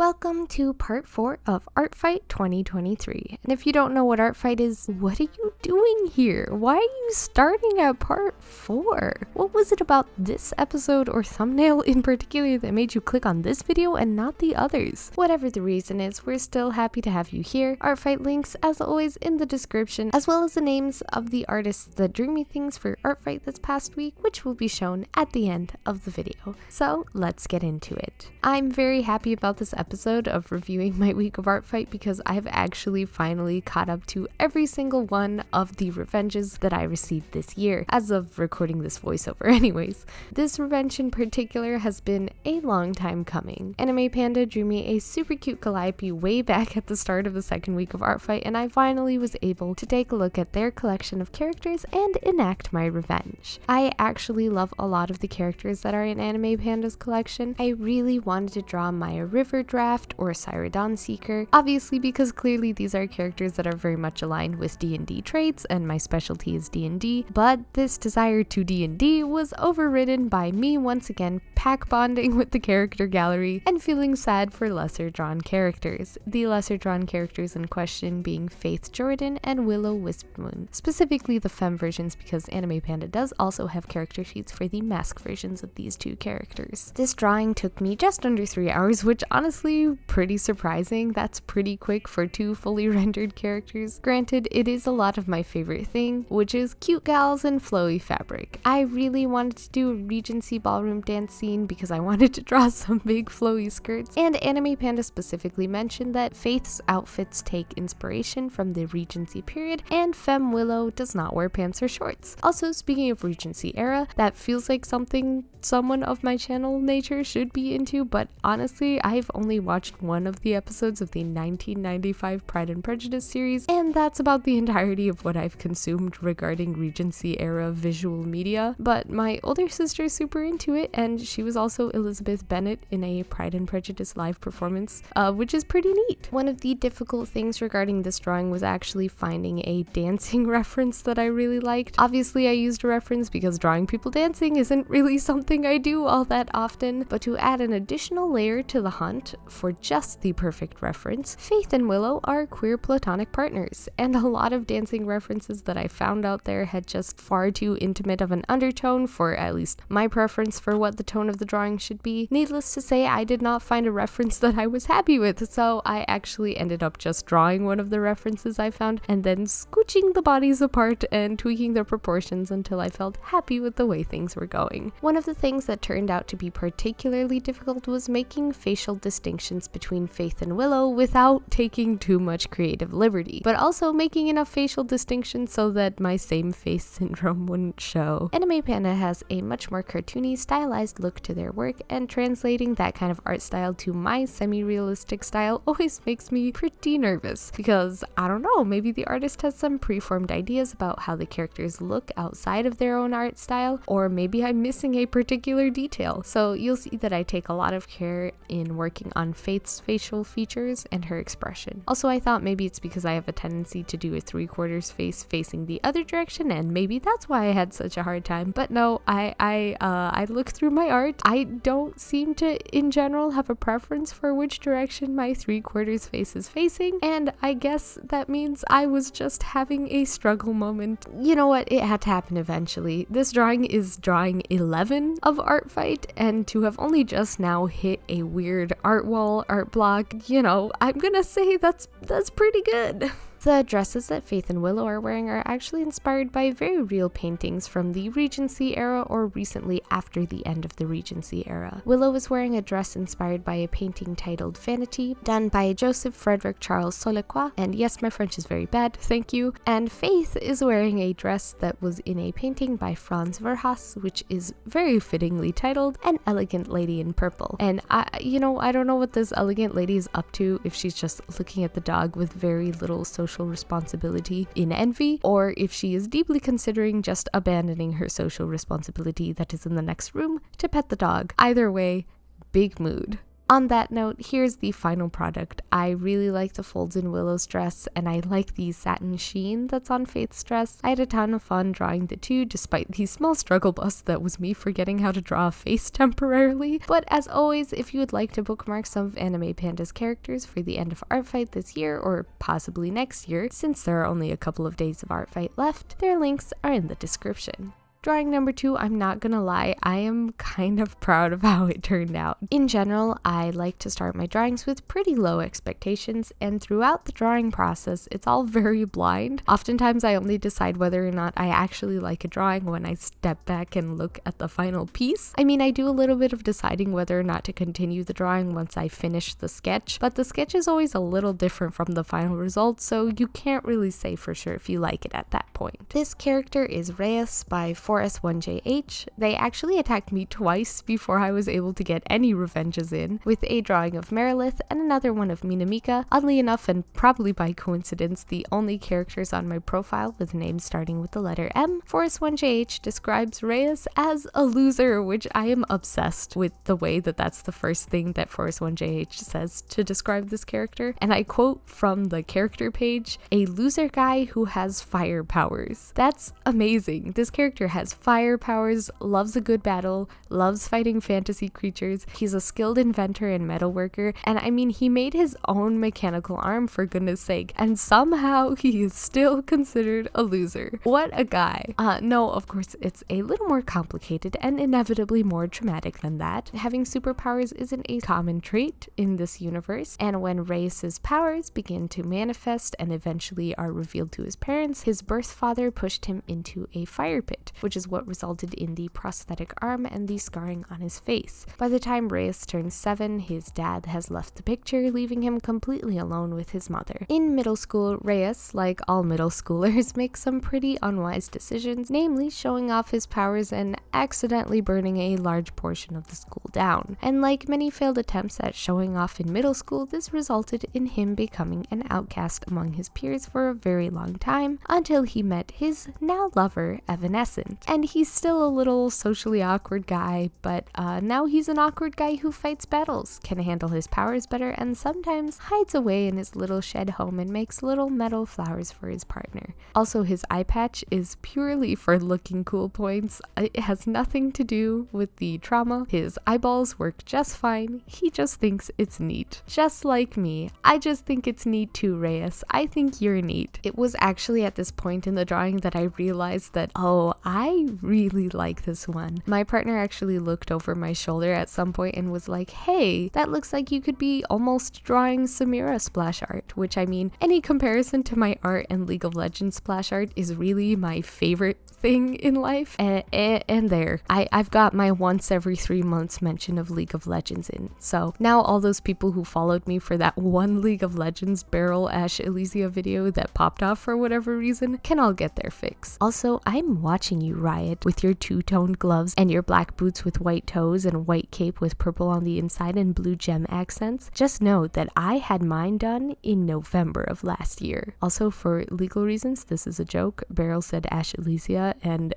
Welcome to part 4 of ARTFIGHT 2023. And if you don't know what ARTFIGHT is, what are you doing here? Why are you starting at part 4? What was it about this episode or thumbnail in particular that made you click on this video and not the others? Whatever the reason is, we're still happy to have you here. ARTFIGHT links, as always, in the description, as well as the names of the artists that drew me things for ARTFIGHT this past week, which will be shown at the end of the video. So let's get into it. I'm very happy about this episode of reviewing my week of ARTFIGHT because I've actually finally caught up to every single one of the revenges that I received this year, as of recording this voiceover anyways. This revenge in particular has been a long time coming. AnimaePanda drew me a super cute Gaiety way back at the start of the second week of ARTFIGHT, and I finally was able to take a look at their collection of characters and enact my revenge. I actually love a lot of the characters that are in AnimaePanda's collection. I really wanted to draw Maya River Draft or Cyrodon Seeker, obviously because clearly these are characters that are very much aligned with D&D traits and my specialty is D&D, but this desire to D&D was overridden by me once again pack bonding with the character gallery and feeling sad for lesser drawn characters. The lesser drawn characters in question being Faith Jordan and Willow Wispmoon, specifically the femme versions because AnimaePanda does also have character sheets for the mask versions of these two characters. This drawing took me just under 3 hours, which honestly pretty surprising. That's pretty quick for two fully rendered characters. Granted, it is a lot of my favorite thing, which is cute gals and flowy fabric. I really wanted to do a Regency ballroom dance scene because I wanted to draw some big flowy skirts, and AnimaePanda specifically mentioned that Faith's outfits take inspiration from the Regency period, and Femme Willow does not wear pants or shorts. Also, speaking of Regency era, that feels like something someone of my channel nature should be into, but honestly, I've only watched one of the episodes of the 1995 Pride and Prejudice series, and that's about the entirety of what I've consumed regarding Regency era visual media. But my older sister's super into it, and she was also Elizabeth Bennet in a Pride and Prejudice live performance, which is pretty neat. One of the difficult things regarding this drawing was actually finding a dancing reference that I really liked. Obviously, I used a reference because drawing people dancing isn't really something I do all that often, but to add an additional layer to the hunt for just the perfect reference, Faith and Willow are queer platonic partners, and a lot of dancing references that I found out there had just far too intimate of an undertone for at least my preference for what the tone of the drawing should be. Needless to say, I did not find a reference that I was happy with, so I actually ended up just drawing one of the references I found and then scooching the bodies apart and tweaking their proportions until I felt happy with the way things were going. One of the things that turned out to be particularly difficult was making facial distinctions between Faith and Willow without taking too much creative liberty, but also making enough facial distinctions so that my same face syndrome wouldn't show. AnimaePanda has a much more cartoony, stylized look to their work, and translating that kind of art style to my semi-realistic style always makes me pretty nervous because, I don't know, maybe the artist has some preformed ideas about how the characters look outside of their own art style, or maybe I'm missing a particular detail. So you'll see that I take a lot of care in working on Faith's facial features and her expression. Also, I thought maybe it's because I have a tendency to do a 3/4 face facing the other direction, and maybe that's why I had such a hard time. But no, I look through my art. I don't seem to, in general, have a preference for which direction my 3/4 face is facing, and I guess that means I was just having a struggle moment. You know what? It had to happen eventually. This drawing is drawing 11 of ARTFIGHT, and to have only just now hit a weird art wall, art block, you know, I'm gonna say that's pretty good. The dresses that Faith and Willow are wearing are actually inspired by very real paintings from the Regency era or recently after the end of the Regency era. Willow is wearing a dress inspired by a painting titled Vanity, done by Joseph Frederick Charles Sor-ca, and yes, my French is very bad, thank you. And Faith is wearing a dress that was in a painting by Franz Verhaas, which is very fittingly titled An Elegant Lady in Purple. And I don't know what this elegant lady is up to, if she's just looking at the dog with very little social responsibility in envy, or if she is deeply considering just abandoning her social responsibility that is in the next room to pet the dog. Either way, big mood. On that note, here's the final product. I really like the folds in Willow's dress, and I like the satin sheen that's on Faith's dress. I had a ton of fun drawing the two, despite the small struggle bus that was me forgetting how to draw a face temporarily. But as always, if you would like to bookmark some of AnimaePanda's characters for the end of ARTFIGHT this year, or possibly next year, since there are only a couple of days of ARTFIGHT left, their links are in the description. Drawing number 2, I'm not gonna lie, I am kind of proud of how it turned out. In general, I like to start my drawings with pretty low expectations, and throughout the drawing process, it's all very blind. Oftentimes, I only decide whether or not I actually like a drawing when I step back and look at the final piece. I mean, I do a little bit of deciding whether or not to continue the drawing once I finish the sketch, but the sketch is always a little different from the final result, so you can't really say for sure if you like it at that point. This character is Reyes by Forest1JH. They actually attacked me twice before I was able to get any revenges in, with a drawing of Merilith and another one of Minamika. Oddly enough, and probably by coincidence, the only characters on my profile with names starting with the letter M. Forest1JH describes Reyes as a loser, which I am obsessed with the way that that's the first thing that Forest1JH says to describe this character. And I quote from the character page, "A loser guy who has fire powers." That's amazing. This character has fire powers, loves a good battle, loves fighting fantasy creatures. He's a skilled inventor and metalworker, and I mean, he made his own mechanical arm for goodness sake, and somehow he is still considered a loser. What a guy. No, of course, it's a little more complicated and inevitably more traumatic than that. Having superpowers isn't a common trait in this universe, and when Reyes' powers begin to manifest and eventually are revealed to his parents, his birth father pushed him into a fire pit, which is what resulted in the prosthetic arm and the scarring on his face. By the time Reyes turns 7, his dad has left the picture, leaving him completely alone with his mother. In middle school, Reyes, like all middle schoolers, makes some pretty unwise decisions, namely showing off his powers and accidentally burning a large portion of the school down. And like many failed attempts at showing off in middle school, this resulted in him becoming an outcast among his peers for a very long time, until he met his now lover, Evanescent. And he's still a little socially awkward guy, but now he's an awkward guy who fights battles, can handle his powers better, and sometimes hides away in his little shed home and makes little metal flowers for his partner. Also, his eye patch is purely for looking cool points. It has nothing to do with the trauma. His eyeballs work just fine. He just thinks it's neat. Just like me. I just think it's neat too, Reyes. I think you're neat. It was actually at this point in the drawing that I realized that, oh, I really like this one. My partner actually looked over my shoulder at some point and was like, "Hey, that looks like you could be almost drawing Samira splash art," which, I mean, any comparison to my art and League of Legends splash art is really my favorite thing in life. And there, I've got my once every 3 months mention of League of Legends in. So now all those people who followed me for that one League of Legends Beryl Ashe Elysia video that popped off for whatever reason can all get their fix. Also, I'm watching you, Riot, with your two-toned gloves and your black boots with white toes and white cape with purple on the inside and blue gem accents. Just know that I had mine done in November of last year. Also, for legal reasons, this is a joke. Beryl said Ashe Elysia, and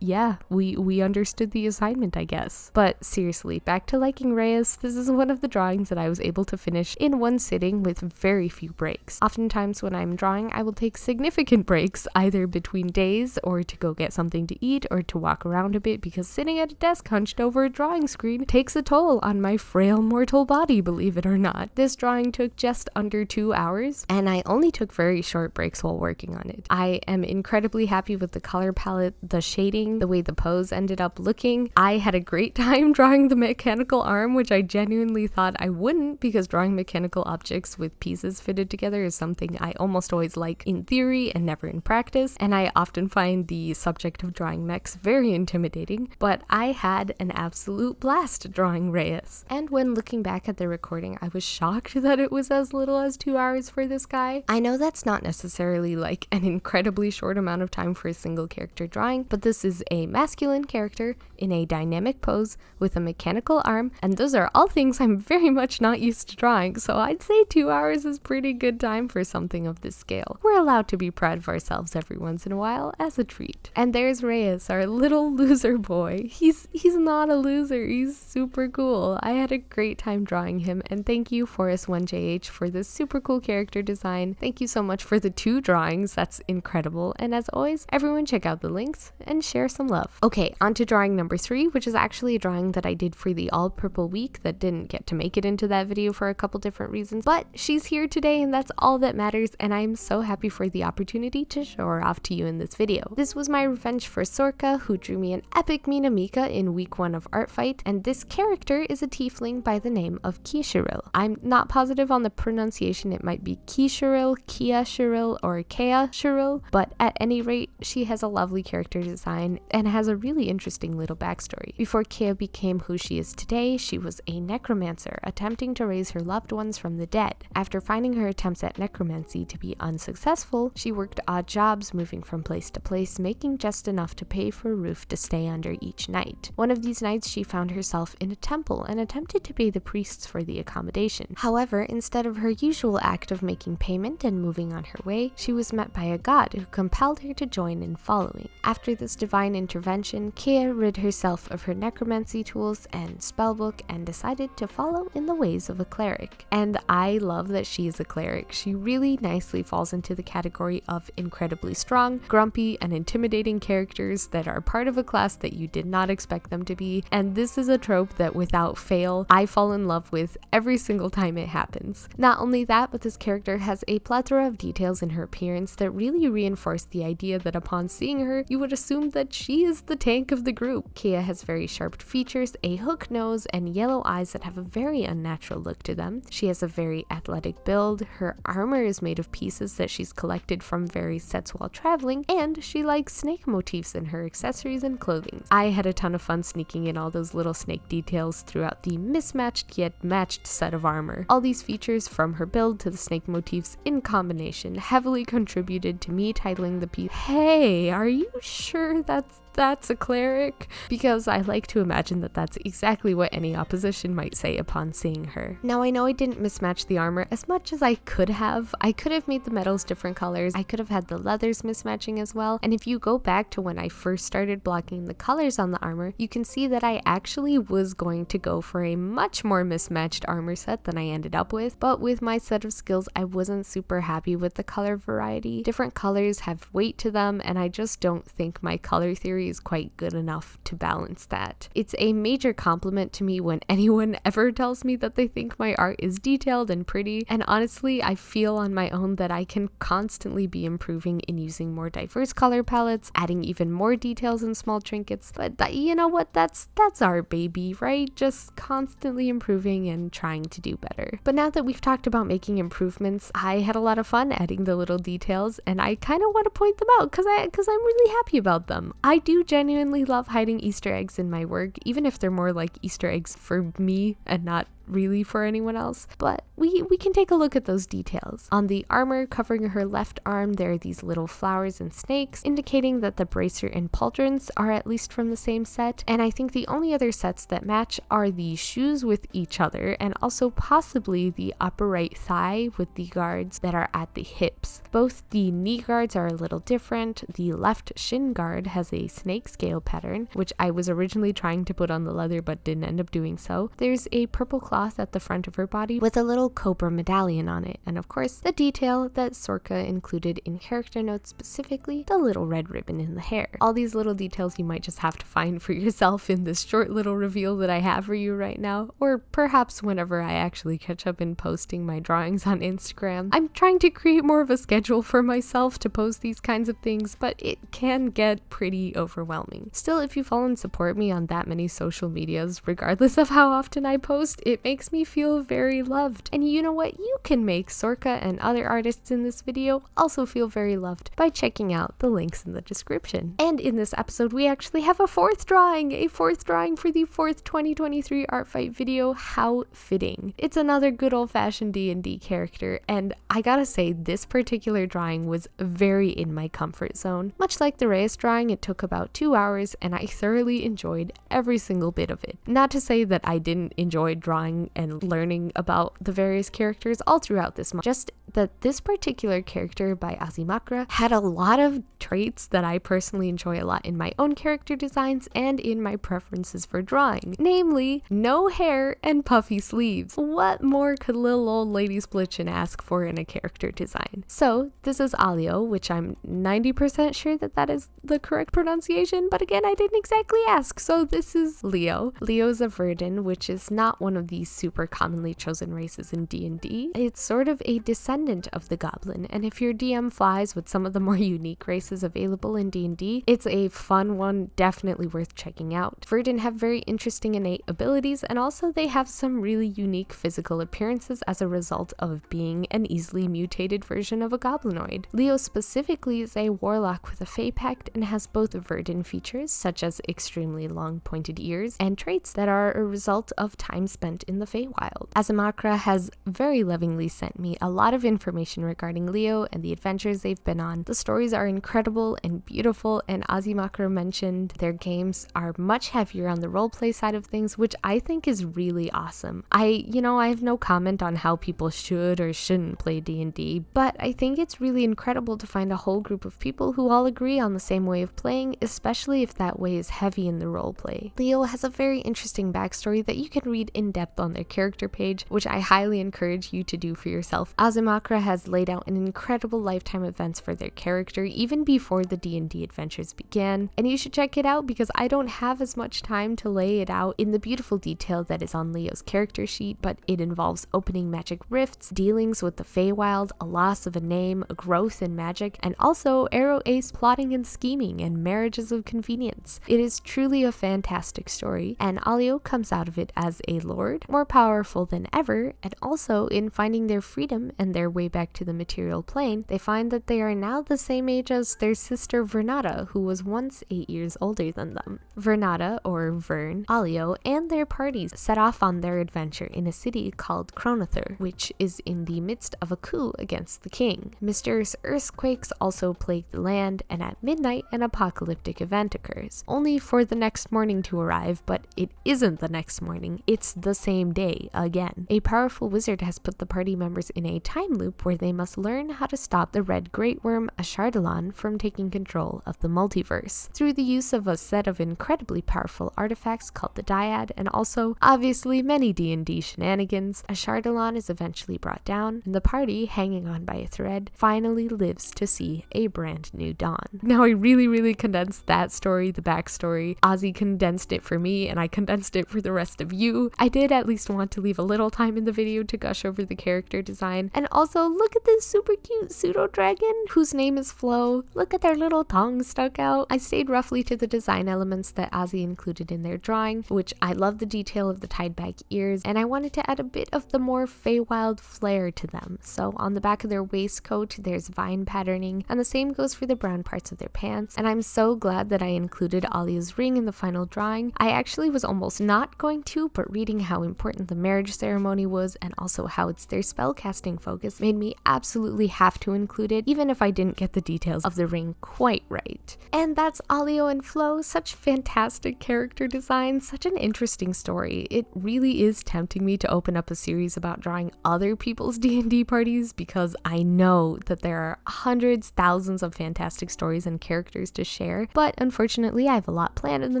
yeah, we understood the assignment, I guess. But seriously, back to liking Reyes, this is one of the drawings that I was able to finish in one sitting with very few breaks. Oftentimes when I'm drawing, I will take significant breaks, either between days or to go get something to eat or to walk around a bit, because sitting at a desk hunched over a drawing screen takes a toll on my frail mortal body, believe it or not. This drawing took just under 2 hours, and I only took very short breaks while working on it. I am incredibly happy with the color palette, the shading, the way the pose ended up looking. I had a great time drawing the mechanical arm, which I genuinely thought I wouldn't, because drawing mechanical objects with pieces fitted together is something I almost always like in theory and never in practice, and I often find the subject of drawing mechs very intimidating, but I had an absolute blast drawing Reyes. And when looking back at the recording, I was shocked that it was as little as 2 hours for this guy. I know that's not necessarily like an incredibly short amount of time for a single character drawing, but this is a masculine character in a dynamic pose with a mechanical arm, and those are all things I'm very much not used to drawing, so I'd say 2 hours is pretty good time for something of this scale. We're allowed to be proud of ourselves every once in a while as a treat. And And there's Reyes, our little loser boy. He's not a loser, he's super cool. I had a great time drawing him, and thank you Forest1JH for this super cool character design. Thank you so much for the 2 drawings, that's incredible. And as always, everyone check out the links and share some love. Okay, on to drawing number 3, which is actually a drawing that I did for the All Purple week that didn't get to make it into that video for a couple different reasons, but she's here today and that's all that matters, and I'm so happy for the opportunity to show her off to you in this video. This was my revenge for Sor-ca, who drew me an epic Minamika in week 1 of ARTFIGHT, and this character is a tiefling by the name of Kishiril. I'm not positive on the pronunciation, it might be Kishiril, Kia-shiril, or Kea-shiril, but at any rate, she has a lovely character design and has a really interesting little backstory. Before Kea became who she is today, she was a necromancer attempting to raise her loved ones from the dead. After finding her attempts at necromancy to be unsuccessful, she worked odd jobs moving from place to place, making just enough to pay for a roof to stay under each night. One of these nights she found herself in a temple and attempted to pay the priests for the accommodation. However, instead of her usual act of making payment and moving on her way, she was met by a god who compelled her to join in following. After this divine intervention, Kea rid herself of her necromancy tools and spellbook and decided to follow in the ways of a cleric. And I love that she is a cleric. She really nicely falls into the category of incredibly strong, grumpy, and intimidating characters that are part of a class that you did not expect them to be, and this is a trope that without fail, I fall in love with every single time it happens. Not only that, but this character has a plethora of details in her appearance that really reinforce the idea that upon seeing her, you would assume that she is the tank of the group. Kea has very sharp features, a hook nose, and yellow eyes that have a very unnatural look to them. She has a very athletic build, her armor is made of pieces that she's collected from various sets while traveling, and she likes snake motifs in her accessories and clothing. I had a ton of fun sneaking in all those little snake details throughout the mismatched yet matched set of armor. All these features, from her build to the snake motifs in combination, heavily contributed to me titling the piece, "Hey, are you sure that's a cleric?" Because I like to imagine that that's exactly what any opposition might say upon seeing her. Now I know I didn't mismatch the armor as much as I could have. I could have made the metals different colors, I could have had the leathers mismatching as well, and if you go back to when I first started blocking the colors on the armor, you can see that I actually was going to go for a much more mismatched armor set than I ended up with, but with my set of skills I wasn't super happy with the color variety. Different colors have weight to them, and I just don't think my color theory is quite good enough to balance that. It's a major compliment to me when anyone ever tells me that they think my art is detailed and pretty, and honestly I feel on my own that I can constantly be improving in using more diverse color palettes, adding even more details and small trinkets, but you know what, that's our baby, right? Just constantly improving and trying to do better. But now that we've talked about making improvements, I had a lot of fun adding the little details, and I kind of want to point them out because I'm really happy about them. I do genuinely love hiding Easter eggs in my work, even if they're more like Easter eggs for me and not really for anyone else, but we can take a look at those details. On the armor covering her left arm, there are these little flowers and snakes, indicating that the bracer and pauldrons are at least from the same set, and I think the only other sets that match are the shoes with each other, and also possibly the upper right thigh with the guards that are at the hips. Both the knee guards are a little different. The left shin guard has a snake scale pattern, which I was originally trying to put on the leather but didn't end up doing so. There's a purple cloth at the front of her body with a little cobra medallion on it, and of course the detail that Sor-ca included in character notes, specifically the little red ribbon in the hair. All these little details you might just have to find for yourself in this short little reveal that I have for you right now, or perhaps whenever I actually catch up in posting my drawings on Instagram. I'm trying to create more of a schedule for myself to post these kinds of things, but it can get pretty overwhelming. Still, if you follow and support me on that many social medias, regardless of how often I post, it makes me feel very loved. And you know what? You can make Sor-ca and other artists in this video also feel very loved by checking out the links in the description. And in this episode, we actually have a fourth drawing for the fourth 2023 ARTFIGHT video. How fitting. It's another good old-fashioned D&D character, and I gotta say, this particular drawing was very in my comfort zone. Much like the Reyes drawing, it took about 2 hours, and I thoroughly enjoyed every single bit of it. Not to say that I didn't enjoy drawing drawing and learning about the various characters all throughout this month. Just that this particular character by Azimachra had a lot of traits that I personally enjoy a lot in my own character designs and in my preferences for drawing, namely no hair and puffy sleeves. What more could little old lady Splitchin ask for in a character design? So this is Alio, which I'm 90% sure that is the correct pronunciation, but again, I didn't exactly ask. So this is Leo. Leo's a Verdin, which is not one of these super commonly chosen races in D&D. It's sort of a descendant of the goblin, and if your DM flies with some of the more unique races available in D&D, it's a fun one, definitely worth checking out. Verdin have very interesting innate abilities, and also they have some really unique physical appearances as a result of being an easily mutated version of a goblinoid. Leo specifically is a warlock with a Fey Pact and has both Verdin features, such as extremely long pointed ears, and traits that are a result of time spent in the Feywild. Azimachra has very lovingly sent me a lot of information regarding Leo and the adventures they've been on. The stories are incredible and beautiful, and Azimachra mentioned their games are much heavier on the roleplay side of things, which I think is really awesome. I have no comment on how people should or shouldn't play D&D, but I think it's really incredible to find a whole group of people who all agree on the same way of playing, especially if that way is heavy in the roleplay. Leo has a very interesting backstory that you can read in depth on their character page, which I highly encourage you to do for yourself. Azimachra has laid out an incredible lifetime events for their character even before the D&D adventures began, and you should check it out because I don't have as much time to lay it out in the beautiful detail that is on Leo's character sheet, but it involves opening magic rifts, dealings with the Feywild, a loss of a name, a growth in magic, and also Arrow Ace plotting and scheming and marriages of convenience. It is truly a fantastic story, and Alio comes out of it as a lord, more powerful than ever, and also in finding their freedom and their way back to the material plane, they find that they are now the same age as their sister Vernata, who was once 8 years older than them. Vernata, or Vern, Alio, and their parties set off on their adventure in a city called Chronothur, which is in the midst of a coup against the king. Mysterious earthquakes also plague the land, and at midnight an apocalyptic event occurs, only for the next morning to arrive, but it isn't the next morning, it's the same day again. A powerful wizard has put the party members in a time loop where they must learn how to stop the red great worm Ashardalon from taking control of the multiverse through the use of a set of incredibly powerful artifacts called the Dyad, and also obviously many D&D shenanigans. Ashardalon is eventually brought down, and the party, hanging on by a thread, finally lives to see a brand new dawn. Now I really condensed that story, the backstory. Ozzy condensed it for me, and I condensed it for the rest of you. I did at least want to leave a little time in the video to gush over the character design, and also look at this super cute pseudo dragon whose name is Flo. Look at their little tongues stuck out. I stayed roughly to the design elements that Ozzy included in their drawing, which I love the detail of the tied back ears, and I wanted to add a bit of the more Feywild flair to them. So on the back of their waistcoat there's vine patterning, and the same goes for the brown parts of their pants, and I'm so glad that I included Alia's ring in the final drawing. I actually was almost not going to, but reading how important the marriage ceremony was and also how it's their spellcasting focus made me absolutely have to include it, even if I didn't get the details of the ring quite right. And that's Alio and Flo, such fantastic character design, such an interesting story. It really is tempting me to open up a series about drawing other people's D&D parties because I know that there are hundreds, thousands of fantastic stories and characters to share, but unfortunately I have a lot planned in the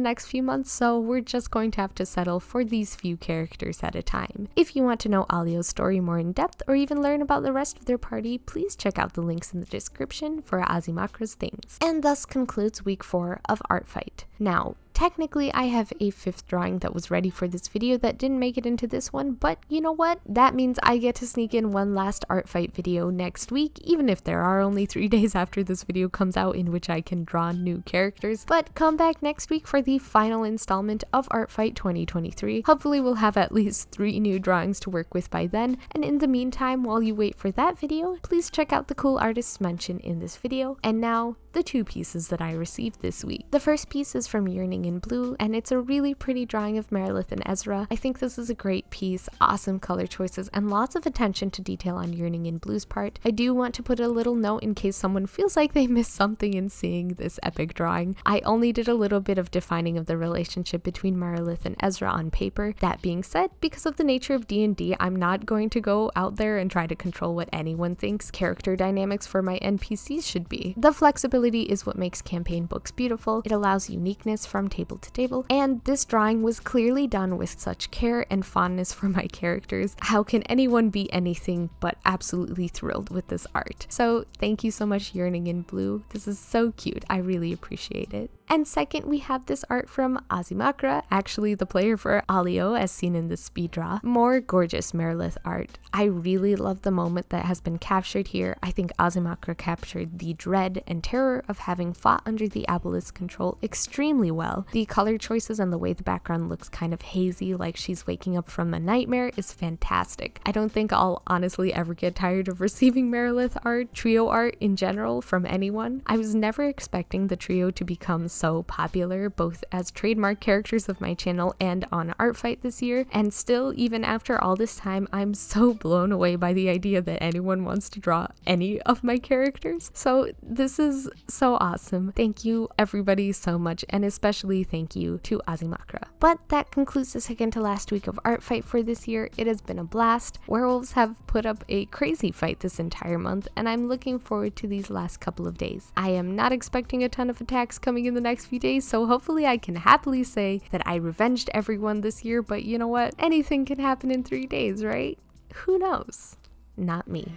next few months, so we're just going to have to settle for these few characters at a time. If you want to know Alio's story more in depth or even learn about the rest of their party, please check out the links in the description for Azimachra's things. And thus concludes week 4 of ARTFIGHT. Now, technically, I have a 5th drawing that was ready for this video that didn't make it into this one, but you know what? That means I get to sneak in one last ARTFIGHT video next week, even if there are only 3 days after this video comes out in which I can draw new characters. But come back next week for the final installment of ARTFIGHT 2023. Hopefully we'll have at least 3 new drawings to work with by then, and in the meantime, while you wait for that video, please check out the cool artists mentioned in this video. And now, the 2 pieces that I received this week. The first piece is from Yearning in Blue, and it's a really pretty drawing of Merilith and Ezra. I think this is a great piece, awesome color choices, and lots of attention to detail on Yearning in Blue's part. I do want to put a little note in case someone feels like they missed something in seeing this epic drawing. I only did a little bit of defining of the relationship between Merilith and Ezra on paper. That being said, because of the nature of D&D, I'm not going to go out there and try to control what anyone thinks character dynamics for my NPCs should be. The flexibility is what makes campaign books beautiful. It allows uniqueness from table to table, and this drawing was clearly done with such care and fondness for my characters. How can anyone be anything but absolutely thrilled with this art? So thank you so much, Yearning in Blue. This is so cute. I really appreciate it. And second, we have this art from Azimachra, actually the player for Alio as seen in the speed draw. More gorgeous Merilith art. I really love the moment that has been captured here. I think Azimachra captured the dread and terror of having fought under the Aboleth's control extremely well. The color choices and the way the background looks kind of hazy, like she's waking up from a nightmare, is fantastic. I don't think I'll honestly ever get tired of receiving Merilith art, trio art in general, from anyone. I was never expecting the trio to become so popular, both as trademark characters of my channel and on ARTFIGHT this year, and still, even after all this time, I'm so blown away by the idea that anyone wants to draw any of my characters. So this is so awesome. Thank you everybody so much, and especially thank you to Azimachra. But that concludes the second to last week of ARTFIGHT for this year. It has been a blast. Werewolves have put up a crazy fight this entire month, and I'm looking forward to these last couple of days. I am not expecting a ton of attacks coming in the next few days, so hopefully I can happily say that I revenged everyone this year, but you know what? Anything can happen in 3 days, right? Who knows? Not me.